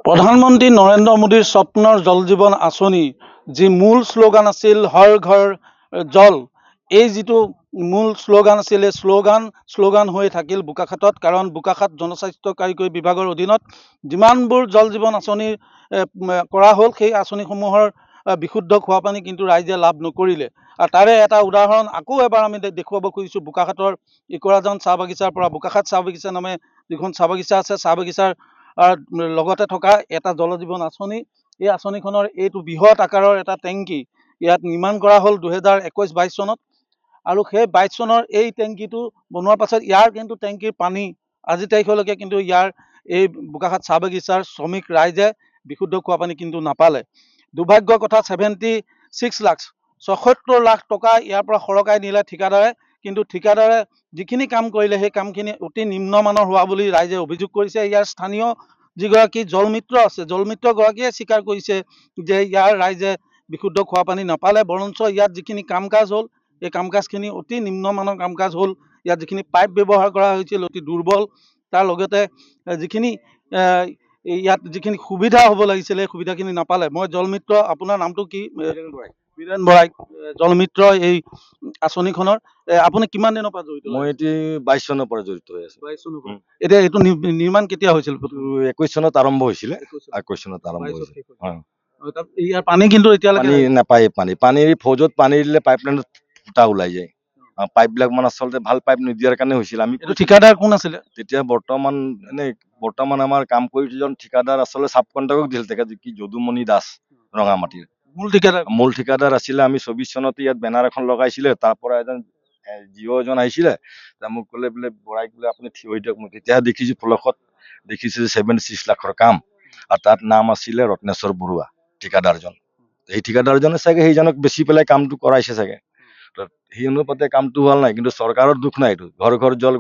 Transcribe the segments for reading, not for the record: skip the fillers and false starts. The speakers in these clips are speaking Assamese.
প্ৰধানমন্ত্ৰী নৰেন্দ্ৰ মোদীৰ স্বপ্নৰ জল জীৱন আঁচনি যি মূল শ্লোগান আছিল হৰ ঘৰ জল, এই যিটো মূল শ্লোগান আছিল এই শ্লোগান হৈ থাকিল বোকাখাতত। কাৰণ বোকাখাত জনস্বাস্থ্য কাৰিকৰী বিভাগৰ অধীনত যিমানবোৰ জল জীৱন আঁচনি কৰা হ'ল সেই আঁচনিসমূহৰ বিশুদ্ধ খোৱা পানী কিন্তু ৰাইজে লাভ নকৰিলে। আৰু তাৰে এটা উদাহৰণ আকৌ এবাৰ আমি দেখুৱাব খুজিছোঁ বোকাখাতৰ ইকৰাজান চাহ বাগিচাৰ পৰা। বোকাখাত চাহ বাগিচা নামে যিখন চাহ বাগিচা আছে, চাহ বাগিচাৰ লগতে থকা এটা জল জীৱন আঁচনি। এই আঁচনিখনৰ এইটো বৃহৎ আকাৰৰ এটা টেংকি ইয়াত নিৰ্মাণ কৰা হ'ল 2021-22 চনত। আৰু সেই 22 চনৰ এই টেংকিটো বনোৱাৰ পাছত ইয়াৰ কিন্তু টেংকিৰ পানী আজি তাৰিখলৈকে কিন্তু ইয়াৰ এই বোকাখাত চাহ বাগিচাৰ শ্ৰমিক ৰাইজে বিশুদ্ধ খোৱা পানী কিন্তু নাপালে। দুৰ্ভাগ্যৰ কথা 76 লাখ টকা ইয়াৰ পৰা সৰকাই নিলে ঠিকাদাৰে। কিন্তু ঠিকাদাৰে যিখিনি কাম কৰিলে সেই কামখিনি অতি নিম্নমানৰ হোৱা বুলি ৰাইজে অভিযোগ কৰিছে। ইয়াৰ স্থানীয় যিগৰাকী জলমিত্ৰ আছে, জলমিত্ৰগৰাকীয়ে স্বীকাৰ কৰিছে যে ইয়াৰ ৰাইজে বিশুদ্ধ খোৱা পানী নাপালে। বৰঞ্চ ইয়াত যিখিনি কাম কাজ হ'ল এই কাম কাজখিনি অতি নিম্নমানৰ কাম কাজ হ'ল। ইয়াত যিখিনি পাইপ ব্যৱহাৰ কৰা হৈছিল অতি দুৰ্বল। তাৰ লগতে যিখিনি ইয়াত যিখিনি সুবিধা হ'ব লাগিছিলে সেই সুবিধাখিনি নাপালে। মই জলমিত্ৰ, আপোনাৰ নামটো কি? বীৰেন বৰাই, জলমিত্ৰ এই আঁচনিখনৰ। আপুনি কিমান দিনৰ পৰা জড়িত? মই এতিয়া 22 চনৰ পৰা জড়িত হৈ আছো। 22 চনৰ পৰা। এতিয়া এইটো নিৰ্মাণ কেতিয়া হৈছিল? 21 চনত আৰম্ভ হৈছিলে। 21 চনত আৰম্ভ হৈছিল। ইয়াৰ পানী কিন্তু এতিয়ালৈকে পানী নাপায়। পানীৰ ফৌজত পানী দিলে পাইপলাইনত ফুটা ওলাই যায়। পাইপবিলাক মানে আচলতে ভাল পাইপ নিদিয়াৰ কাৰণে হৈছিল। আমি ঠিকাদাৰ কোন আছিলে তেতিয়া? বৰ্তমান আমাৰ কাম কৰি যিজন ঠিকাদাৰ আচলতে চাব কণ্ট্ৰেক্টক দিছিল তেখেত কি যদুমণি দাস ৰঙামাটিৰ মূল ঠিকাদাৰ আছিলে। আমি 24 চনতে ইয়াত বেনাৰ এখন লগাইছিলে। তাৰ পৰা এজন জিঅ' এজন আহিছিলে, মোক ক'লে বোলে বৰাইক বোলে আপুনি থিয় হৈ দিয়ক। মই তেতিয়া দেখিছো ফলকত দেখিছো 76 লাখৰ কাম। আৰু তাত নাম আছিলে ৰত্নেশ্বৰ বৰুৱা ঠিকাদাৰজন। এই ঠিকাদাৰজনে চাগে সেইজনক বেছি পেলাই কামটো কৰাইছে চাগে। সেই অনুপাতে কামটো হোৱা নাই। কিন্তু চৰকাৰৰ দুখ নাই। এইটো ঘৰ ঘৰ জল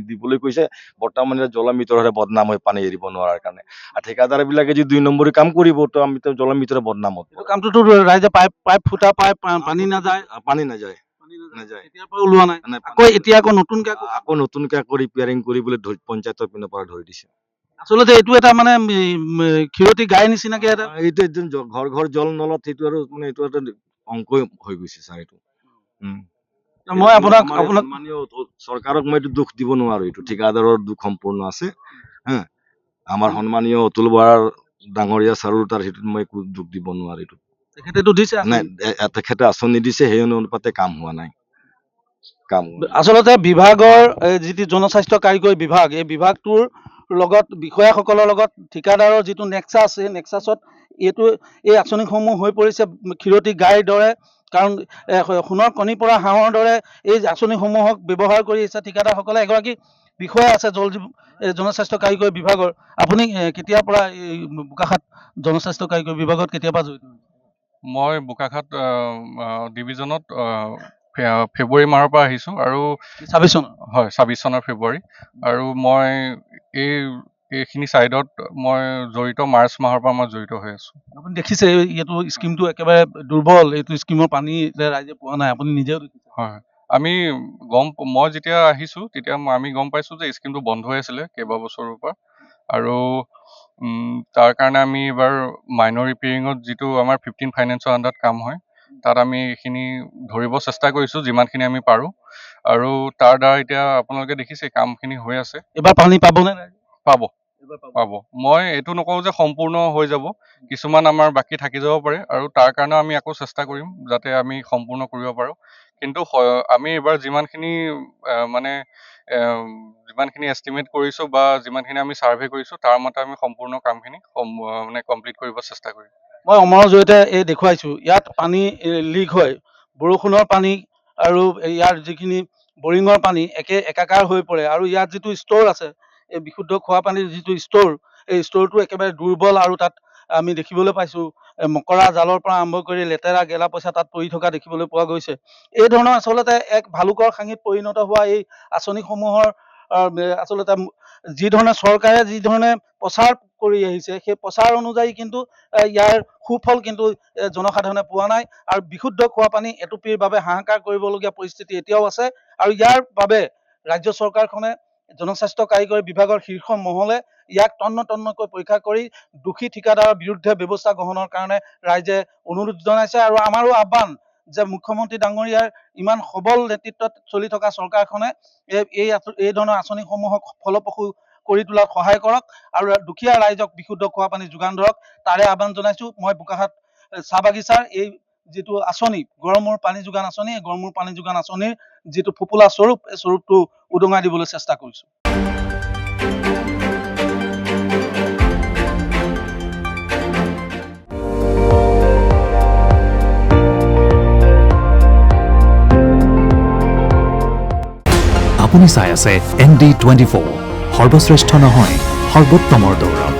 দিবলৈ কৈছে। বৰ্তমান জলমিত্ৰৰে বদনাম হৈ পানী এৰিব নোৱাৰাৰ কাৰণে। আৰু ঠিকাদাৰ বিলাকে যদি 2 নম্বৰী কাম কৰিব তো আমি জলমিত্ৰৰ বদনাম হব। কামটোতো ৰাইজে পাইপ ফুটা পাইপ পানী নাযায়। এতিয়াৰ পৰা ওলোৱা নাই। এতিয়া আকৌ নতুনকে ৰিপেয়াৰিং কৰিবলৈ পঞ্চায়তৰ পিনৰ পৰা ধৰি দিছে। আচলতে এইটো এটা মানে ক্ষীৰতী গাই নিচিনাকে এটা এইটো ঘৰ ঘৰ জল নলত সেইটো আৰু মানে এইটো এটা অংকই হৈ গৈছে ছাৰ। এইটো মই আপোনাক চৰকাৰক মই এইটো দুখ দিব নোৱাৰো। এইটো ঠিকাদাৰৰ দুখ সম্পূৰ্ণ আছে। আমাৰ সন্মানীয় অতুল বৰাৰ ডাঙৰীয়া ছাৰৰ তাৰ সেইটোত মই একো দুখ দিব নোৱাৰো। এইটো তেখেতেতো দিছে নাই, তেখেতে আঁচনি দিছে, সেই অনুপাতে কাম হোৱা নাই। আচলতে বিভাগৰ যিটো জনস্বাস্থ্য কাৰিকৰী বিভাগ, এই বিভাগটোৰ লগত বিষয়াসকলৰ লগত ঠিকাদাৰৰ যিটো নেক্সাছ, সেই নেক্সাছত এই আঁচনিসমূহ হৈ পৰিছে ক্ষীৰতী গাইৰ দৰে। কাৰণ সোণৰ কণী পৰা হাঁহৰ দৰে এই আঁচনিসমূহক ব্যৱহাৰ কৰি আহিছে ঠিকাদাৰসকলে। এগৰাকী বিষয়া আছে জনস্বাস্থ্য কাৰিকৰী বিভাগৰ। আপুনি কেতিয়াৰ পৰা এই বোকাখাত জনস্বাস্থ্য কাৰিকৰী বিভাগত কেতিয়াৰ পৰা জড়িত? মই বোকাখাত ডিভিজনত ফেব্ৰুৱাৰী মাহৰ পৰা আহিছোঁ। আৰু 26 চন? হয়, 26 চনৰ ফেব্ৰুৱাৰী। আৰু মই এইখিনি ছাইডত মই জড়িত মাৰ্চ মাহৰ পৰা মই জড়িত হৈ আছোঁ। আপুনি দেখিছে এইটো স্কিমটো একেবাৰে দুৰ্বল। এইটো স্কিমৰ পানী ৰাইজে পোৱা নাই, আপুনি নিজেও দেখিছে। হয়, মই যেতিয়া আহিছোঁ তেতিয়া আমি গম পাইছোঁ যে স্কিমটো বন্ধ হৈ আছিলে কেইবাবছৰৰ পৰা। আৰু তাৰ কাৰণে আমি এইবাৰ মাইনৰ ৰিপেয়াৰিঙত যিটো আমাৰ 15 ফাইনেন্সৰ আণ্ডাৰত কাম হয়, তাত আমি এইখিনি ধৰিব চেষ্টা কৰিছোঁ যিমানখিনি আমি পাৰোঁ। আৰু তাৰ দ্বাৰা এতিয়া আপোনালোকে দেখিছে কামখিনি হৈ আছে। এবাৰ পানী পাবনে? পাব। মই এইটো নকওঁ যে সম্পূৰ্ণ হৈ যাব, কিছুমান আমাৰ বাকী থাকি যাব পাৰে। আৰু তাৰ কাৰণেও আমি আকৌ চেষ্টা কৰিম যাতে আমি সম্পূৰ্ণ কৰিব পাৰোঁ। কিন্তু আমি এইবাৰ যিমানখিনি যিমানখিনি এষ্টিমেট কৰিছোঁ বা যিমানখিনি আমি ছাৰ্ভে কৰিছোঁ তাৰ মতে আমি সম্পূৰ্ণ কামখিনি কমপ্লিট কৰিব চেষ্টা কৰিম। মই অমৰৰ জৰিয়তে দেখুৱাইছোঁ ইয়াত পানী লিক হয়। বৰষুণৰ পানী আৰু ইয়াৰ যিখিনি বৰিঙৰ পানী একাকাৰ হৈ পৰে। আৰু ইয়াত যিটো ষ্ট'ৰ আছে, এই বিশুদ্ধ খোৱা পানীৰ যিটো ষ্ট'ৰ, এই ষ্ট'ৰটো একেবাৰে দুৰ্বল। আৰু তাত আমি দেখিবলৈ পাইছোঁ মকৰা জালৰ পৰা আৰম্ভ কৰি লেতেৰা গেলা পইচা তাত পৰি থকা দেখিবলৈ পোৱা গৈছে। এই ধৰণৰ আচলতে এক ভালুকৰ খাঙিত পৰিণত হোৱা এই আঁচনিসমূহৰ আচলতে যি ধৰণে চৰকাৰে যি ধৰণে প্ৰচাৰ কৰি আহিছে, সেই প্ৰচাৰ অনুযায়ী কিন্তু ইয়াৰ সুফল কিন্তু জনসাধাৰণে পোৱা নাই। আৰু বিশুদ্ধ খোৱা পানী এটুপিৰ বাবে হাহাকাৰ কৰিবলগীয়া পৰিস্থিতি এতিয়াও আছে। আৰু ইয়াৰ বাবে ৰাজ্য চৰকাৰখনে জনস্বাস্থ্য কাৰিকৰী বিভাগৰ শীৰ্ষ মহলে ইয়াক তন্নকৈ পৰীক্ষা কৰি দোষী ঠিকাদাৰৰ বিৰুদ্ধে ব্যৱস্থা গ্ৰহণৰ কাৰণে ৰাইজে অনুৰোধ জনাইছে। আৰু আমাৰো আহ্বান যে মুখ্যমন্ত্ৰী ডাঙৰীয়াৰ ইমান সবল নেতৃত্বত চলি থকা চৰকাৰখনে এই ধৰণৰ আঁচনিসমূহক ফলপ্ৰসূ কৰি তোলাত সহায় কৰক আৰু দুখীয়া ৰাইজক বিশুদ্ধ খোৱা পানী যোগান ধৰক, তাৰে আহ্বান জনাইছো। মই বোকাখাত চাহ বাগিচাৰ এই যিটো আঁচনি গড়মূৰ পানী যোগান আঁচনি, এই গড়মূৰ পানী যোগান আঁচনিৰ যিটো ফোপোলা স্বৰূপ, এই স্বৰূপটো উদঙাই দিবলৈ চেষ্টা কৰিছো। আপুনি চাই আছে ND24, সৰ্বশ্ৰেষ্ঠ নহয় সৰ্বোত্তমৰ দৌৰ।